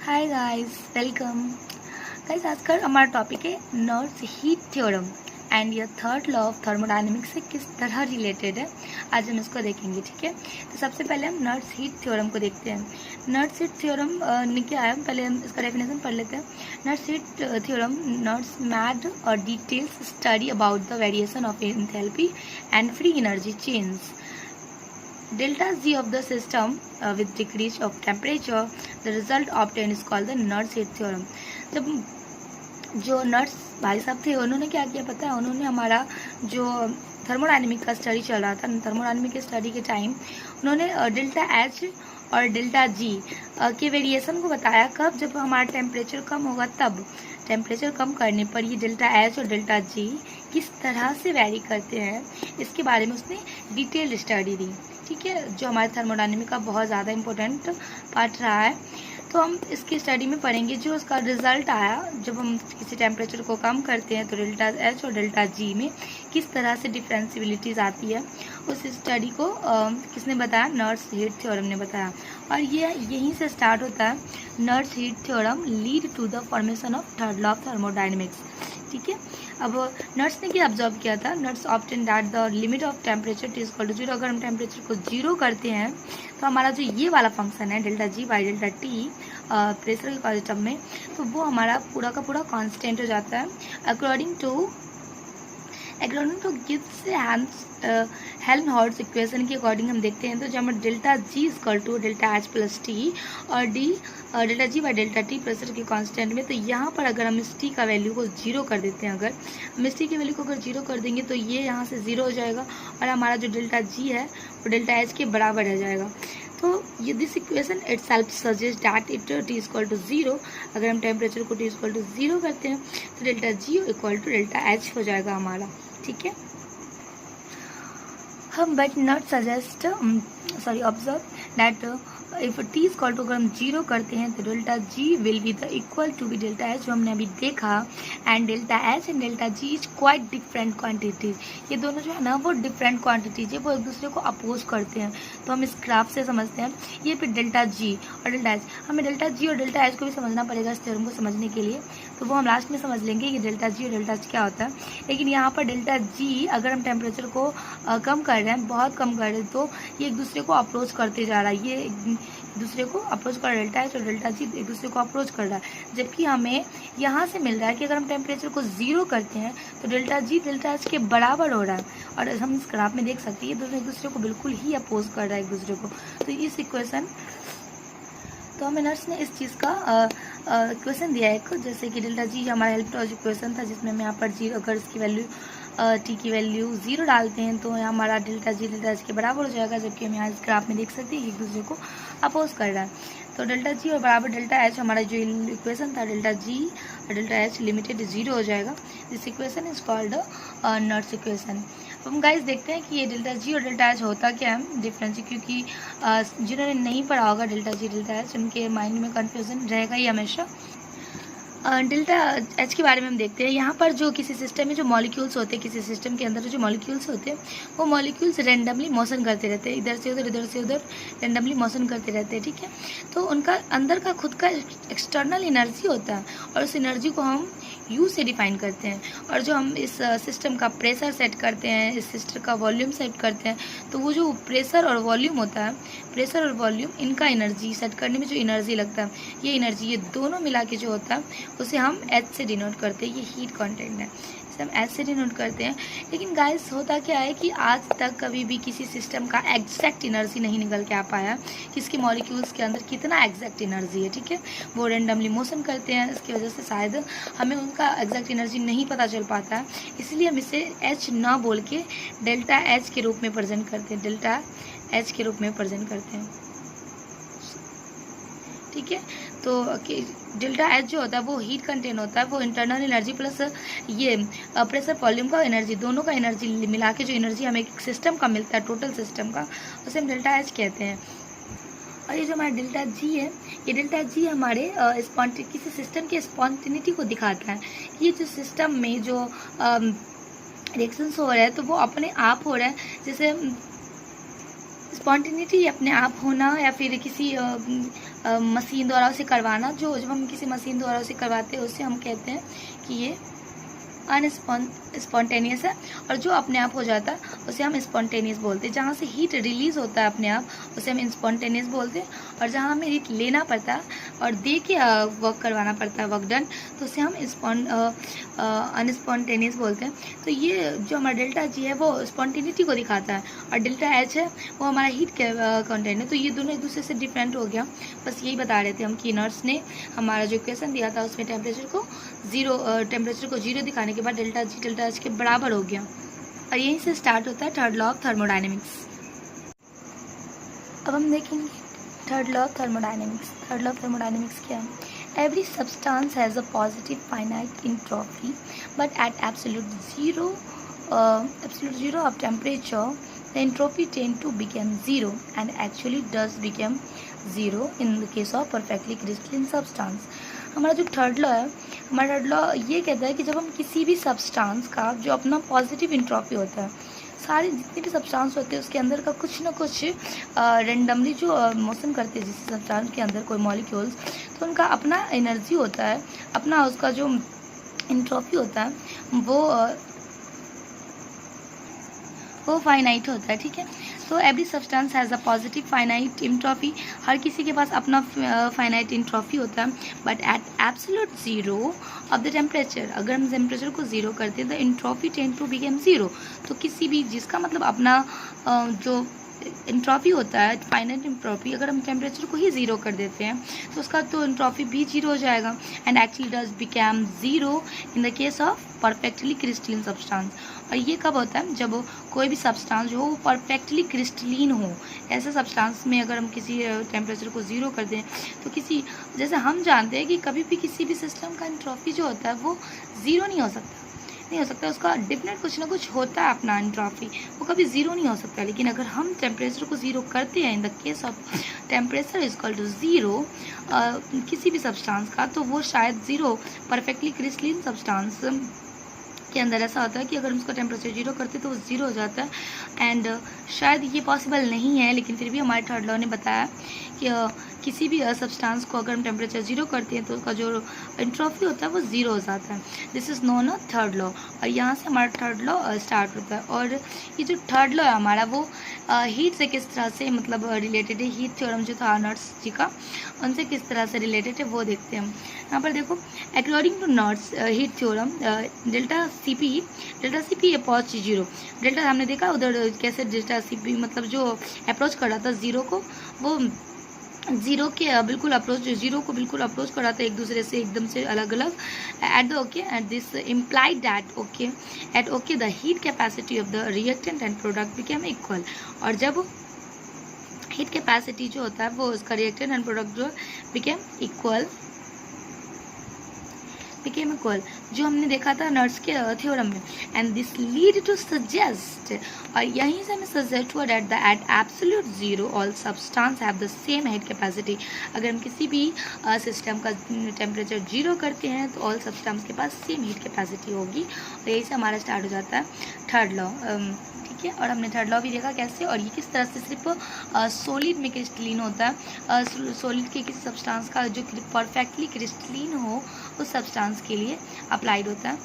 Hi guys, welcome guys. आज का हमारा टॉपिक है नॉर्थ हीट थ्योरम एंड ये थर्ड लॉ ऑफ थर्मोडायनेमिक्स से किस तरह रिलेटेड है, आज हम इसको देखेंगे। ठीक है, तो सबसे पहले हम नॉर्थ हीट थ्योरम को देखते हैं। नॉर्थ हीट थ्योरम ने क्या है, पहले हम इसका डेफिनेशन पढ़ लेते हैं। Nernst heat theorem Nernst made और details study about the variation of enthalpy and free energy change delta G of the system with decrease of temperature, the result obtained is called the Nernst heat theorem। जब जो nurse भाई साहब थे उन्होंने क्या किया पता है, उन्होंने हमारा जो थर्मोडायनेमिक का स्टडी चल रहा था, थर्मोडायनेमिक के स्टडी के टाइम उन्होंने डेल्टा एच और डेल्टा जी के वेरिएशन को बताया। कब? जब हमारा टेम्परेचर कम होगा तब। टेम्परेचर कम करने पर ये डेल्टा एच और डेल्टा जी किस तरह से वैरी करते हैं, इसके बारे में उसने डिटेल्ड स्टडी दी। ठीक है, जो हमारे थर्मोडायनेमिक का बहुत ज़्यादा इम्पोर्टेंट पार्ट रहा है। तो हम इसकी स्टडी में पढ़ेंगे जो उसका रिजल्ट आया जब हम किसी टेम्परेचर को कम करते हैं तो डेल्टा एच और डेल्टा जी में किस तरह से डिफरेंसिबिलिटीज़ आती है। उस स्टडी को किसने बताया? नर्स हीट थ्योरम ने बताया। और ये यहीं से स्टार्ट होता है। Nernst heat theorem lead to the formation of third law of thermodynamics. ठीक है, अब नर्स ने क्या ऑब्जर्व किया था? Nernst obtained that the limit of temperature T equal to zero. अगर हम टेम्परेचर को जीरो करते हैं तो हमारा जो ये वाला फंक्शन है delta G by delta T pressure के क्वांटिटी में, तो वो हमारा पूरा का पूरा कांस्टेंट हो जाता है according to Gibbs Helmholtz equation के अकॉर्डिंग हम देखते हैं। तो जब हम delta G equal to delta H plus T और D delta G by delta T pressure के कांस्टेंट में, तो यहाँ पर अगर हम इस टी का वैल्यू को जीरो कर देते हैं, अगर हम इस टी की वैल्यू को अगर जीरो कर देंगे तो ये यहाँ से जीरो हो जाएगा और हमारा जो डेल्टा जी है वो डेल्टा एच के बराबर रह जाएगा। तो ये this equation itself suggest that it T equal to zero. अगर हम टेम्परेचर को टी इक्वल टू जीरो करते हैं तो delta G equal to delta H हो जाएगा हमारा। ठीक है, हम but not suggest observe that if T equal to अगर हम जीरो करते हैं तो delta G will be the equal to be delta H, जो हमने अभी देखा। And delta H and delta G is quite different quantities. ये दोनों जो है ना वो डिफरेंट क्वांटिटीज है, वो एक दूसरे को अपोज करते हैं। तो हम इस ग्राफ से समझते हैं। ये फिर डेल्टा जी और डेल्टा एच, हमें डेल्टा जी और डेल्टा एच को भी समझना पड़ेगा इस थ्योरम को समझने के लिए, तो वो हम लास्ट में समझ लेंगे कि डेल्टा जी और डेल्टा एच क्या होता है। लेकिन यहाँ पर डेल्टा जी अगर हम टेम्परेचर को कम कर रहे हैं, बहुत कम कर रहे हैं, तो ये एक दूसरे को अप्रोच करते जा रहा है। ये एक दूसरे को अप्रोच कर रहा है, डेल्टा एच और डेल्टा जी एक दूसरे को अप्रोच कर रहा है। जबकि हमें यहाँ से मिल रहा है कि अगर हम टेम्परेचर को जीरो करते हैं तो डेल्टा जी डेल्टा एच के बराबर हो रहा है। और हम इस ग्राफ में देख सकते हैं ये दोनों एक दूसरे को बिल्कुल ही अपोज कर रहा है एक दूसरे को। तो इस इक्वेशन, तो हमें नर्स ने इस चीज़ का इक्वेशन दिया है एक, जैसे कि डेल्टा जी हमारा हेल्प इक्वेशन था जिसमें हम यहाँ पर जीरो, अगर इसकी वैल्यू टी की वैल्यू जीरो डालते हैं तो यहाँ हमारा डेल्टा जी डेल्टा एच के बराबर हो जाएगा। जबकि हम यहाँ इस ग्राफ में देख सकते हैं एक दूसरे को अपोज कर रहा है। तो डेल्टा जी और बराबर डेल्टा एच, हमारा जो इक्वेशन था डेल्टा जी और डेल्टा एच लिमिटेड जीरो हो जाएगा। This equation is called Nernst equation. तो हम गाइस देखते हैं कि ये डेल्टा जी और डेल्टा एच होता क्या है डिफरेंस, क्योंकि जिन्होंने नहीं पढ़ा होगा डेल्टा जी डेल्टा एच उनके माइंड में कन्फ्यूजन रहेगा ही हमेशा। डेल्टा एच के बारे में हम देखते हैं। यहाँ पर जो किसी सिस्टम में जो मॉलिक्यूल्स होते हैं, किसी सिस्टम के अंदर जो मॉलिक्यूल्स होते हैं वो मॉलिक्यूल्स रैंडमली मोशन करते रहते हैं, इधर से उधर रैंडमली मोशन करते रहते हैं। ठीक है, तो उनका अंदर का खुद का एक्सटर्नल एनर्जी होता है और उस एनर्जी को हम यू से डिफाइन करते हैं। और जो हम इस सिस्टम का प्रेशर सेट करते हैं, इस सिस्टम का वॉल्यूम सेट करते हैं, तो वो जो प्रेशर और वॉल्यूम होता है, प्रेशर और वॉल्यूम इनका एनर्जी सेट करने में जो एनर्जी लगता है, ये एनर्जी ये दोनों मिला के जो होता है उसे हम एच से डिनोट करते हैं। ये हीट कंटेंट है, इसे हम एच से डिनोट करते हैं। लेकिन गाइस होता क्या है कि आज तक कभी भी किसी सिस्टम का एग्जैक्ट एनर्जी नहीं निकल के आ पाया कि इसके मॉलिक्यूल्स के अंदर कितना एग्जैक्ट एनर्जी है। ठीक है, वो रेंडमली मोशन करते हैं, इसकी वजह से शायद हमें उनका एग्जैक्ट एनर्जी नहीं पता चल पाता है। इसलिए हम इसे एच ना बोल के डेल्टा एच के रूप में प्रेजेंट करते हैं, डेल्टा एच के रूप में प्रेजेंट करते हैं। ठीक है, तो डेल्टा एच जो होता है वो हीट कंटेन होता है, वो इंटरनल एनर्जी प्लस ये प्रेशर वॉल्यूम का एनर्जी, दोनों का एनर्जी मिला के जो एनर्जी हमें एक सिस्टम का मिलता है, टोटल सिस्टम का, उसे हम डेल्टा एच कहते हैं। और ये जो हमारा डेल्टा जी है, ये डेल्टा जी हमारे किसी सिस्टम की स्पॉन्टेनिटी को दिखाता है। ये जो सिस्टम में जो रिएक्शंस हो रहा है तो वो अपने आप हो रहा है, जैसे स्पॉन्टेनिटी अपने आप होना या फिर किसी मशीन द्वारा उसे करवाना, जो जब हम किसी मशीन द्वारा उसे करवाते हैं उसे हम कहते हैं कि ये स्पॉन्टेनियस है, और जो अपने आप हो जाता है उसे हम स्पॉन्टेनियस बोलते हैं। जहाँ से हीट रिलीज होता है अपने आप उसे हम स्पॉन्टेनियस बोलते हैं, और जहाँ हमें हीट लेना पड़ता है और दे के वर्क करवाना पड़ता है, वर्क डन, तो उसे हम अनस्पॉन्टेनियस बोलते हैं। तो ये जो हमारा डेल्टा जी है वो स्पॉन्टेनिटी को दिखाता है, और डेल्टा एच है वो हमारा हीट के कंटेंट है। तो ये दोनों एक दूसरे से डिफरेंट हो गया। बस यही बता रहे थे हम कि नर्स ने हमारा जो इक्वेशन दिया था उसमें टेम्परेचर को जीरो दिखाने के बाद डेल्टा जी डेल्टा एच के बराबर हो गया। और यहीं से स्टार्ट होता है थर्ड लॉ ऑफ थर्मोडायनेमिक्स। अब हम देखेंगे third law of thermodynamics. Third law of thermodynamics क्या है? Every substance has a positive finite entropy, but at absolute zero of temperature, the entropy tend to become zero, and actually does become zero in the case of perfectly crystalline substance. हमारा जो third law है, हमारा third law ये कहता है कि जब हम किसी भी सब्सटेंस का जो अपना पॉजिटिव इंट्रॉपी होता है, सारे जितने भी सब्सटेंस होते हैं उसके अंदर का कुछ ना कुछ रेंडमली जो मोशन करते हैं जिस सब्सटेंस के अंदर कोई मॉलिक्यूल्स, तो उनका अपना एनर्जी होता है, अपना उसका जो इंट्रॉपी होता है वो फाइनाइट होता है। ठीक है, तो every substance has a positive finite entropy, हर किसी के पास अपना फाइनाइट इंट्रॉपी होता है, but at absolute zero of the temperature, अगर हम टेम्परेचर को जीरो करते हैं the entropy tend to become zero. तो किसी भी जिसका मतलब अपना जो इंट्रॉपी होता है फाइनाइट इंट्रॉपी, अगर हम टेम्परेचर को ही जीरो कर देते हैं तो उसका तो इंट्रॉपी भी जीरो हो जाएगा, and actually does become zero in the case of perfectly crystalline substance. और ये कब होता है? जब कोई भी सब्सटेंस जो हो परफेक्टली क्रिस्टलिन हो, ऐसे सब्सटेंस में अगर हम किसी टेम्परेचर को जीरो कर दें तो किसी, जैसे हम जानते हैं कि कभी भी किसी भी सिस्टम का एंट्रॉपी जो होता है वो ज़ीरो नहीं हो सकता, उसका डिफरेंट कुछ ना कुछ होता है अपना एंट्रॉपी, वो कभी ज़ीरो नहीं हो सकता। लेकिन अगर हम टेम्परेचर को ज़ीरो करते हैं in the case of temperature is equal to zero किसी भी सब्सटेंस का, तो वो शायद ज़ीरो परफेक्टली क्रिस्टलिन सब्सटेंस के अंदर ऐसा होता है कि अगर हम उसका टेम्परेचर जीरो करते तो वो ज़ीरो हो जाता है। एंड शायद ये पॉसिबल नहीं है, लेकिन फिर भी हमारे थर्ड लॉ ने बताया कि किसी भी सब्सटेंस को अगर हम टेम्परेचर जीरो करते हैं तो उसका जो एंट्रॉपी होता है वो ज़ीरो हो जाता है। This is known a third law, और यहाँ से हमारा थर्ड लॉ स्टार्ट होता है। और ये जो थर्ड लॉ है हमारा वो हीट से किस तरह से मतलब रिलेटेड है, हीट थ्योरम जो था नर्स जी का, उनसे किस तरह से रिलेटेड है वो देखते हैं हम। यहाँ पर देखो, according to Nernst heat theorem delta C P approach zero, delta हमने देखा उधर कैसे डेल्टा सी पी मतलब जो अप्रोच कर रहा था ज़ीरो को, वो जीरो के बिल्कुल अप्रोच, जीरो को बिल्कुल अप्रोच कर रहा था एक दूसरे से एकदम से अलग अलग। At the okay at this implied that at okay the heat capacity of the reactant and product became equal. और जब हीट कैपेसिटी जो होता है वो उसका रिएक्टेंट एंड प्रोडक्ट जो बिकेम इक्वल, जो हमने देखा था नर्स के थ्योरम में। And this lead to suggest, और यहीं से हमें सजेस्ट हुआ that at absolute zero all substance have the same heat capacity. अगर हम किसी भी सिस्टम का टेम्परेचर जीरो करते हैं तो ऑल सब्सटेंस के पास सेम हीट कैपेसिटी होगी, और यहीं से हमारा स्टार्ट हो जाता है थर्ड लॉ। ठीक है, और हमने थर्ड लॉ भी देखा कैसे, और ये किस तरह से सिर्फ सॉलिड में क्रिस्टलिन होता है, सॉलिड के किसी सब्सटेंस का जो परफेक्टली क्रिस्टलिन हो उस सब्सटेंस के लिए अप्लाइड होता है।